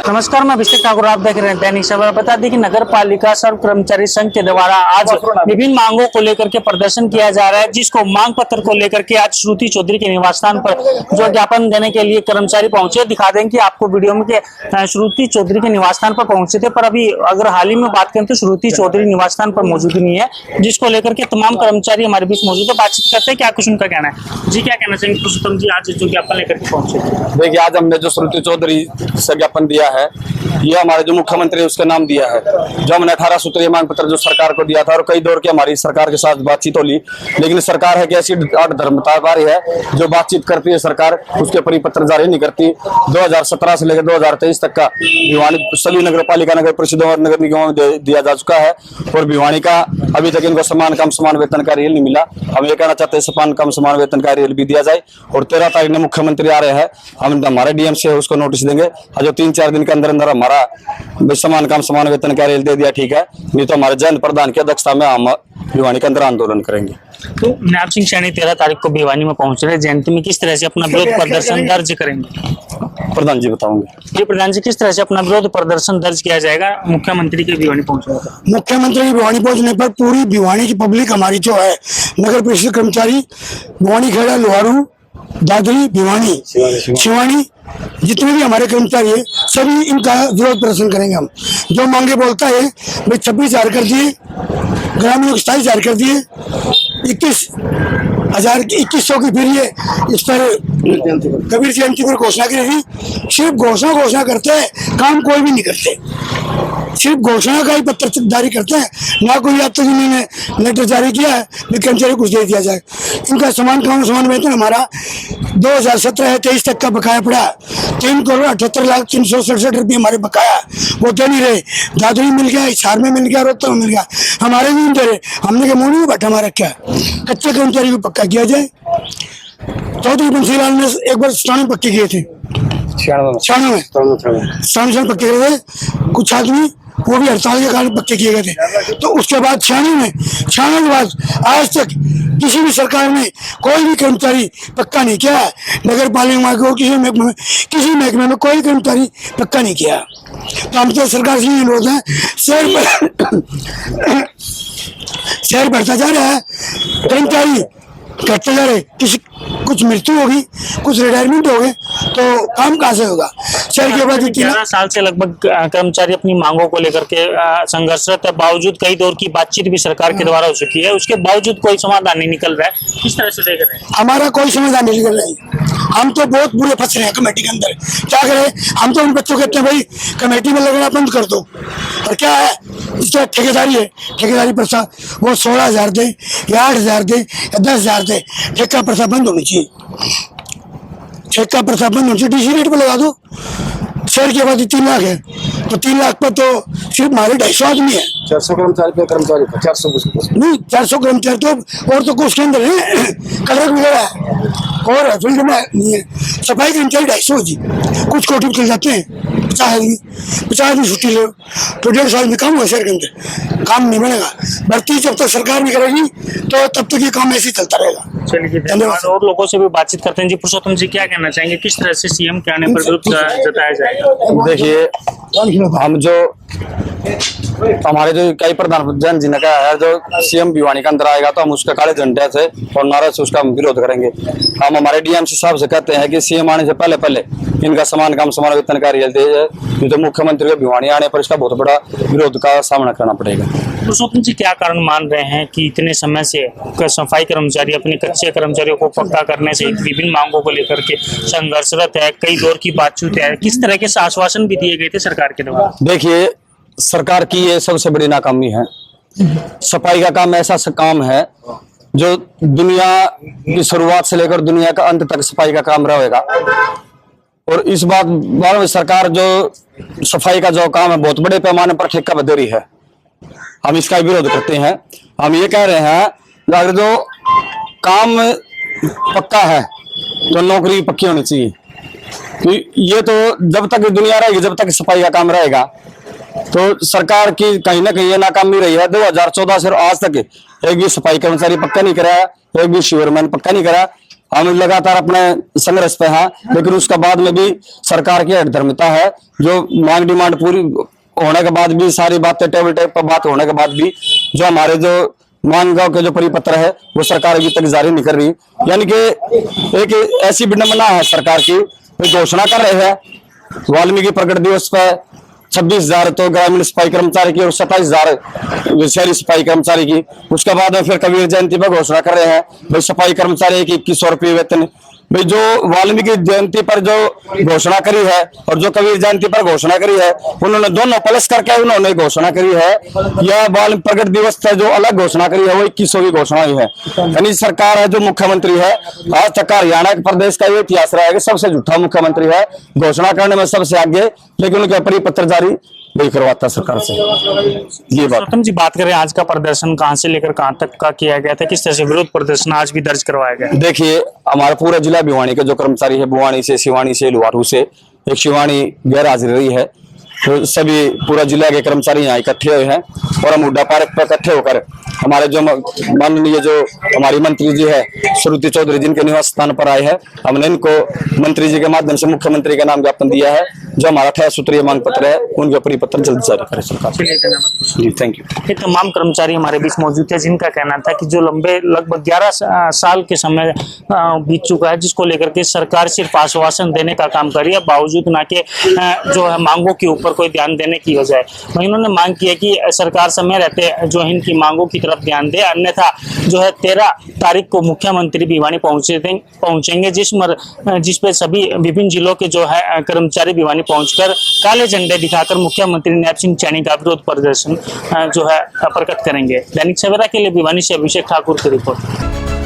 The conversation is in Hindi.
नमस्कार, मैं अभिषेक ठाकुर, आप देख रहे हैं दैनिक सवेरा। बता दें कि नगर पालिका सर्व कर्मचारी संघ के द्वारा आज विभिन्न मांगों को लेकर के प्रदर्शन किया जा रहा है, जिसको मांग पत्र को लेकर के आज श्रुति चौधरी के निवास स्थान पर जो ज्ञापन देने के लिए कर्मचारी पहुंचे। दिखा दें कि आपको वीडियो में कि श्रुति चौधरी के निवास स्थान पर पहुंचे थे, पर अभी अगर हाल ही में बात करें तो श्रुति चौधरी निवास स्थान पर मौजूद नहीं है, जिसको लेकर के तमाम कर्मचारी हमारे बीच मौजूद है। बातचीत करते हैं, क्या कुछ उनका कहना है। जी, क्या कहना चाहेंगे पुरुषोत्तम जी, आज जो ज्ञापन लेकर के पहुंचे? देखिए, आज हमने जो श्रुति चौधरी से ज्ञापन दिया है, ये हमारे जो मुख्यमंत्री उसका नाम दिया है। जो हमने 18 सूत्रीय मांग पत्र जो सरकार को दिया था और कई दौर की हमारी सरकार के साथ बातचीत हो ली, लेकिन सरकार है कि ऐसी धर्मतावारी है जो बातचीत करती है सरकार उसके परिपत्र जारी नहीं करती। 2017 से लेकर 2023 तक का भिवानी सभी नगर पालिका, नगर परिषदों और नगर निगमों में दिया जा चुका है और भिवानी का अभी तक इनको समान कम समान वेतन का रियल नहीं मिला। हम ये कहना चाहते हैं समान कम समान वेतन का रियल भी दिया जाए और 13 तारीख में मुख्यमंत्री आ रहे हैं, हम हमारे डीएम से उसको नोटिस देंगे। जो 3-4 दिन के अंदर अंदर हमारा समान कम समान वेतन का रेल दे दिया ठीक है, नहीं तो हमारे जन प्रधान की अध्यक्षता में हम भिवानी के अंदर आंदोलन करेंगे। तो नायब सिंह सैनी 13 तारीख को भिवानी में पहुंच रहे, जयंती में किस तरह से अपना विरोध प्रदर्शन दर्ज करेंगे? प्रधान जी बताओगे। जी प्रधान जी, किस तरह से अपना विरोध प्रदर्शन दर्ज किया जाएगा मुख्यमंत्री के भिवानी पहुंचने पर? मुख्यमंत्री के भिवानी पहुंचने पर पूरी भिवानी की पब्लिक हमारी जो है, नगर परिषद कर्मचारी, भिवानी खेड़ा, लोहारू, दादरी, भिवानी, शिवानी, जितने भी हमारे कर्मचारी है सभी इनका विरोध प्रदर्शन करेंगे। हम जो मांगे बोलता है भाई 26,000 कर दिए, ग्रामीणों को 27,000 कर दिए, 21,000 की फिर ये इस पर कबीर जयंती पर घोषणा की थी। सिर्फ घोषणा करते हैं, काम कोई भी नहीं करते, सिर्फ घोषणा का ही पत्र जारी करते हैं, ना कोई अब तक इन्होंने लेटर जारी किया है कि कर्मचारी कुछ दे दिया जाए। इनका समान काम समान वेतन हमारा 2017-23 तक का बकाया पड़ा 3,78,367 रुपये हमारे बकाया, वो दे नहीं रहे। दादरी मिल गया, हिसार में मिल गया, रोहतक में मिल गया, हमारे नहीं दे रहे। हमने के मुंह में बैठा मारा क्या, कच्चे कर्मचारी को पक्का किया जाए। चौधरी बंसीलाल ने एक बार स्थान पक्के किए थे 96 पक्के किए थे, कुछ आदमी वो भी हड़ताल के कारण पक्के किए गए थे। तो उसके बाद 96 के बाद आज तक किसी भी सरकार ने कोई भी कर्मचारी पक्का नहीं किया है। नगर पालिका को किसी महकमे में कोई कर्मचारी पक्का नहीं किया। तो हम तो सरकार से ये अनुरोध है, शहर बढ़ता जा रहा है, कर्मचारी घटते जा रहे, कुछ मृत्यु होगी, कुछ रिटायरमेंट हो गए, तो काम कहाँ से होगा। शहर के बाद 11 साल से लगभग कर्मचारी अपनी मांगों को लेकर के संघर्षरत है, बावजूद कई दौर की बातचीत भी सरकार के द्वारा हो चुकी है, उसके बावजूद कोई समाधान नहीं निकल रहा है। किस तरह से देख रहे हैं? हमारा कोई समाधान नहीं निकल रहा है। हम तो बहुत बुरे फंस रहे हैं कमेटी के अंदर। क्या करें, हम तो उन बच्चों को कहते हैं भाई कमेटी में लगना बंद कर दो, और क्या है इसका ठेकेदारी है, ठेकेदारी प्रथा वो 16,000 दे या 8,000 दे या 10,000 दे, ठेका प्रथा बंद होनी चाहिए। ठेका प्रथा बंद होनी चाहिए, डीसी रेट पर लगा दो। शहर की आबादी 3 लाख है, तो 3 लाख पर तो सिर्फ हमारे 250 आदमी है। 400 कर्मचारी पे कर्मचारी 400 नहीं, 400 कर्मचारी तो और तो कुछ के अंदर है, कलर वगैरह है और फील्ड में नहीं है। सफाई कर्मचारी 250 जी, कुछ कोटी में चल जाते हैं 50 आदमी छुट्टी ले, तो 1.5 साल में काम हुआ शहर के अंदर, काम नहीं बनेगा। भर्ती जब तक सरकार नहीं करेगी तो तब तक ये काम ऐसे ही चलता रहेगा। चलिए धन्यवाद। और लोगों से भी बातचीत करते हैं। जी पुरुषोत्तम जी, क्या कहना चाहेंगे, किस तरह से सीएम के आने पर विरोध जताया जाएगा? देखिए, हम जो हमारे जो कई प्रधान जन जी ने कहा है, जो सीएम भिवानी के अंदर आएगा तो हम उसके काले झंडे से और नारे से उसका हम विरोध करेंगे। हम हमारे डीएमसी साहब से कहते हैं कि सीएम आने से पहले इनका समान काम समान वेतन का रियल दे, नहीं तो मुख्यमंत्री को भिवानी आने पर इसका बहुत बड़ा विरोध का सामना करना पड़ेगा। पुरुषोत्तम जी, क्या कारण मान रहे हैं कि इतने समय से सफाई कर्मचारी अपने कच्चे कर्मचारियों को पक्का करने से विभिन्न मांगों को लेकर के संघर्षरत है, कई दौर की बातचीत है, किस तरह के आश्वासन भी दिए गए थे सरकार के द्वारा? देखिए, सरकार की ये सबसे बड़ी नाकामी है। सफाई का काम ऐसा काम है जो दुनिया की शुरुआत से लेकर दुनिया का अंत तक सफाई का काम रहेगा, और इस बात में सरकार जो सफाई का जो काम है बहुत बड़े पैमाने पर ठेका बदल रही है। हम इसका विरोध करते हैं। हम ये कह रहे हैं अगर जो काम पक्का है तो नौकरी पक्की होनी चाहिए। तो ये तो जब तक दुनिया रहेगी, जब तक सफाई का काम रहेगा, तो सरकार की कहीं ना कहीं ये नाकामी रही है। 2014 से आज तक एक भी सफाई कर्मचारी पक्का नहीं कराया, एक भी शिवरमैन पक्का नहीं कराया। हम लगातार अपने संघर्ष पे हैं, लेकिन उसके बाद में भी सरकार की हठधर्मिता है, जो मांग डिमांड पूरी होने के बाद भी, सारी बातें टेबल टेप पर बात होने के बाद भी जो हमारे जो मांगों के जो परिपत्र है वो सरकार अभी तक जारी नहीं कर रही। यानी कि एक ऐसी विडंबना है सरकार की, घोषणा कर रहे हैं वाल्मीकि प्रकट दिवस पर 26,000 तो ग्रामीण सफाई कर्मचारी की और 27,000 शहरी सफाई कर्मचारी की, उसके बाद में फिर कबीर जयंती पर घोषणा कर रहे हैं भाई सफाई कर्मचारी की 2100 रुपये वेतन। भाई जो वाल्मीकि जयंती पर जो घोषणा करी है और जो कबीर जयंती पर घोषणा करी है, उन्होंने दोनों प्लस करके उन्होंने घोषणा करी है। यह बाल प्रकट दिवस पर जो अलग घोषणा करी है वो 2100 की घोषणा हुई है। यानी सरकार है जो मुख्यमंत्री है, आज तक हरियाणा प्रदेश का ये इतिहास रहा है कि सबसे झूठा मुख्यमंत्री है, घोषणा करने में सबसे आगे, लेकिन उनके परिपत्र जारी नहीं करवाता सरकार से। ये बात गौतम जी, बात करें आज का प्रदर्शन कहां से लेकर कहां तक का किया गया था, किस तरह से विरोध प्रदर्शन आज भी दर्ज करवाया गया? देखिए, हमारा पूरा जिला भिवानी के जो कर्मचारी है, बुवानी से, सिवानी से, लुहारू से, एक शिवानी गैर हाजिर रही है, तो सभी पूरा जिला के कर्मचारी यहाँ इकट्ठे हुए हैं और हम हुड्डा पार्क पर इकट्ठे होकर हमारे जो माननीय जो हमारी मंत्री जी है श्रुति चौधरी, जिनके निवास स्थान पर आए हैं, हमने इनको मंत्री जी के माध्यम से मुख्यमंत्री का नाम ज्ञापन दिया है। जो हमारा 28 सूत्रीय मांग पत्र है उनके परिपत्र जल्द जारी करे सरकार। जी, थैंक यू। ये तमाम कर्मचारी हमारे बीच मौजूद थे, जिनका कहना था कि जो लंबे लगभग 11 साल के समय बीत चुका है, जिसको लेकर के सरकार सिर्फ आश्वासन देने का काम कर रही है, बावजूद ना के जो है मांगों के ऊपर कोई ध्यान देने की बजाय। वहीं उन्होंने मांग की है कि सरकार समय रहते जो इनकी मांगों की तरफ ध्यान दे, अन्यथा जो है 13 तारीख को मुख्यमंत्री भिवानी पहुंचेंगे, जिस पे सभी विभिन्न जिलों के जो है कर्मचारी भिवानी पहुंचकर काले झंडे दिखाकर मुख्यमंत्री नैब सिंह चैनी का विरोध प्रदर्शन जो है प्रकट करेंगे। दैनिक सवेरा के लिए भिवानी से अभिषेक ठाकुर की रिपोर्ट।